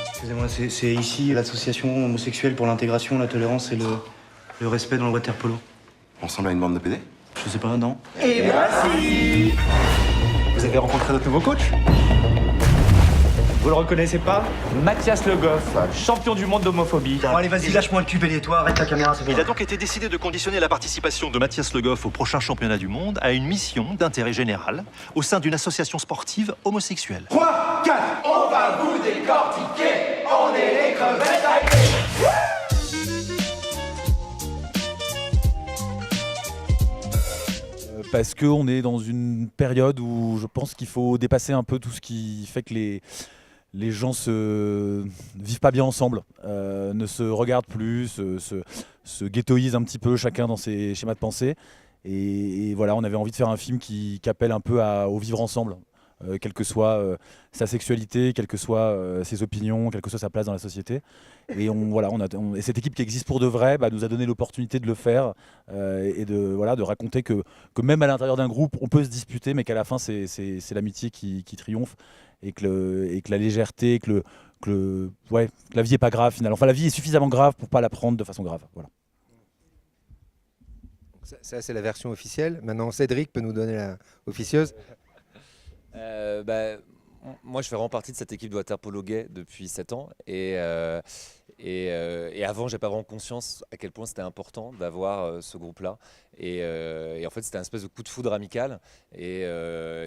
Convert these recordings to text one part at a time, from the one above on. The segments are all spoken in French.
Excusez-moi, c'est ici l'association homosexuelle pour l'intégration, la tolérance et le respect dans le water polo. On ressemble à une bande de PD? Je sais pas, non? Et voici. Vous avez rencontré notre nouveau coach? Vous le reconnaissez pas? Mathias Le Goff, champion du monde d'homophobie. Bon, allez, vas-y, lâche-moi le cul, et toi, arrête ta caméra, c'est bon. Il a donc été décidé de conditionner la participation de Mathias Le Goff au prochain championnat du monde à une mission d'intérêt général au sein d'une association sportive homosexuelle. 3, 4, on va vous décortiquer. On est les crevettes à Parce qu'on est dans une période où je pense qu'il faut dépasser un peu tout ce qui fait que les gens se vivent pas bien ensemble, ne se regardent plus, se ghettoisent un petit peu chacun dans ses schémas de pensée. Et voilà, on avait envie de faire un film qui appelle un peu au vivre ensemble, quelle que soit sa sexualité, quelles que soient ses opinions, quelle que soit sa place dans la société. Et et cette équipe qui existe pour de vrai nous a donné l'opportunité de le faire et de raconter que même à l'intérieur d'un groupe, on peut se disputer, mais qu'à la fin, c'est l'amitié qui triomphe et que la légèreté, que la vie n'est pas grave finalement. Enfin, la vie est suffisamment grave pour ne pas la prendre de façon grave. Voilà. Ça, c'est la version officielle. Maintenant, Cédric peut nous donner la officieuse. Moi, je fais vraiment partie de cette équipe de water polo gay depuis 7 ans. Et avant, je n'avais pas vraiment conscience à quel point c'était important d'avoir ce groupe-là. Et en fait, c'était un espèce de coup de foudre amical. Et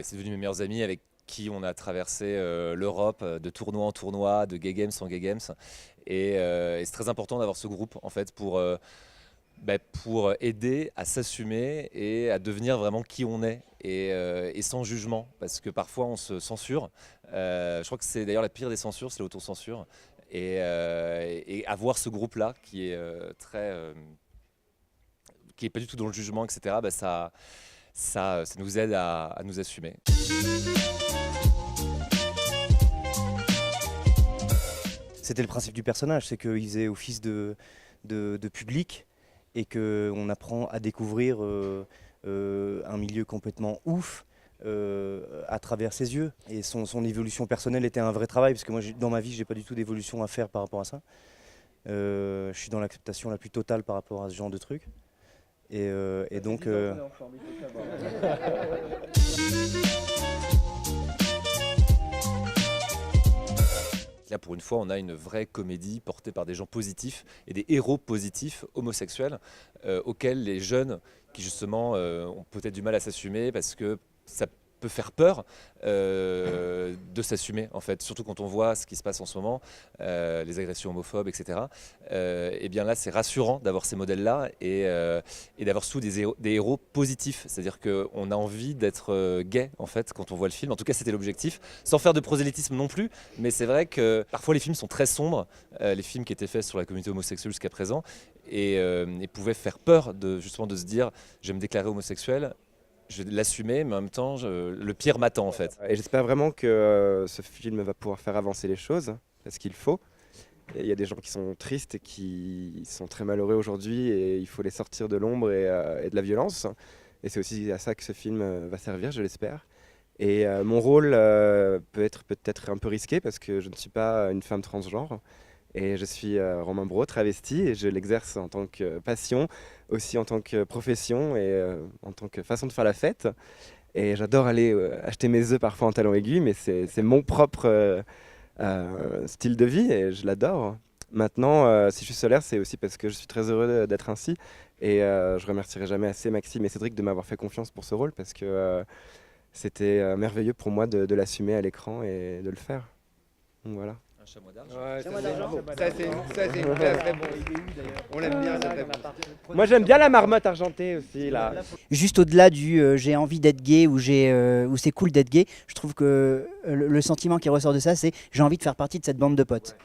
c'est devenu mes meilleurs amis avec qui on a traversé l'Europe de tournoi en tournoi, de gay games en gay games. Et c'est très important d'avoir ce groupe, en fait, pour aider à s'assumer et à devenir vraiment qui on est et sans jugement, parce que parfois on se censure. Je crois que c'est d'ailleurs la pire des censures, c'est l'autocensure. Et avoir ce groupe-là qui est qui est pas du tout dans le jugement, etc. Ça nous aide à nous assumer. C'était le principe du personnage, c'est qu'il faisait office de public et qu'on apprend à découvrir un milieu complètement ouf à travers ses yeux. Et son évolution personnelle était un vrai travail, parce que moi, dans ma vie, j'ai pas du tout d'évolution à faire par rapport à ça. Je suis dans l'acceptation la plus totale par rapport à ce genre de truc. Et donc... Là, pour une fois, on a une vraie comédie portée par des gens positifs et des héros positifs homosexuels auxquels les jeunes qui justement ont peut-être du mal à s'assumer parce que ça peut faire peur de s'assumer, en fait, surtout quand on voit ce qui se passe en ce moment, les agressions homophobes, etc. Et bien là, c'est rassurant d'avoir ces modèles-là et d'avoir surtout des héros positifs, c'est-à-dire qu'on a envie d'être gay, en fait, quand on voit le film. En tout cas, c'était l'objectif, sans faire de prosélytisme non plus, mais c'est vrai que parfois les films sont très sombres, les films qui étaient faits sur la communauté homosexuelle jusqu'à présent, et pouvaient faire peur justement de se dire « je vais me déclarer homosexuel », je vais l'assumer, mais en même temps, le pire m'attend en fait. Et j'espère vraiment que ce film va pouvoir faire avancer les choses, parce qu'il faut. Il y a des gens qui sont tristes et qui sont très malheureux aujourd'hui, et il faut les sortir de l'ombre et de la violence. Et c'est aussi à ça que ce film va servir, je l'espère. Et mon rôle peut être peut-être un peu risqué, parce que je ne suis pas une femme transgenre. Et je suis Romain Brault, travesti, et je l'exerce en tant que passion, aussi en tant que profession et en tant que façon de faire la fête. Et j'adore aller acheter mes œufs parfois en talons aigus, mais c'est mon propre style de vie et je l'adore. Maintenant, si je suis solaire, c'est aussi parce que je suis très heureux d'être ainsi. Et je remercierai jamais assez Maxime et Cédric de m'avoir fait confiance pour ce rôle, parce que c'était merveilleux pour moi de l'assumer à l'écran et de le faire. Donc voilà. Chamois d'argent. Ouais, ça c'est une très très bon. On l'aime bien, ça. Moi j'aime bien la marmotte argentée aussi là. Juste au-delà du j'ai envie d'être gay ou c'est cool d'être gay, je trouve que le sentiment qui ressort de ça, c'est j'ai envie de faire partie de cette bande de potes.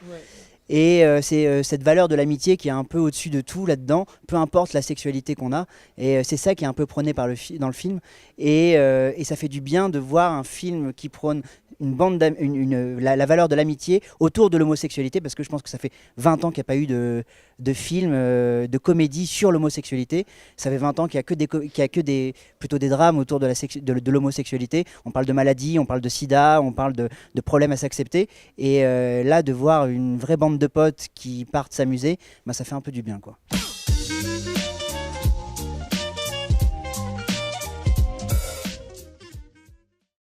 Et c'est cette valeur de l'amitié qui est un peu au-dessus de tout là-dedans, peu importe la sexualité qu'on a. Et c'est ça qui est un peu prôné dans le film. Et ça fait du bien de voir un film qui prône la valeur de l'amitié autour de l'homosexualité, parce que je pense que ça fait 20 ans qu'il n'y a pas eu de film, de comédie sur l'homosexualité. Ça fait 20 ans qu'il n'y a que plutôt des drames autour de l'homosexualité. On parle de maladies, on parle de sida, on parle de problèmes à s'accepter. Et là, de voir une vraie bande de potes qui partent s'amuser, ça fait un peu du bien, quoi.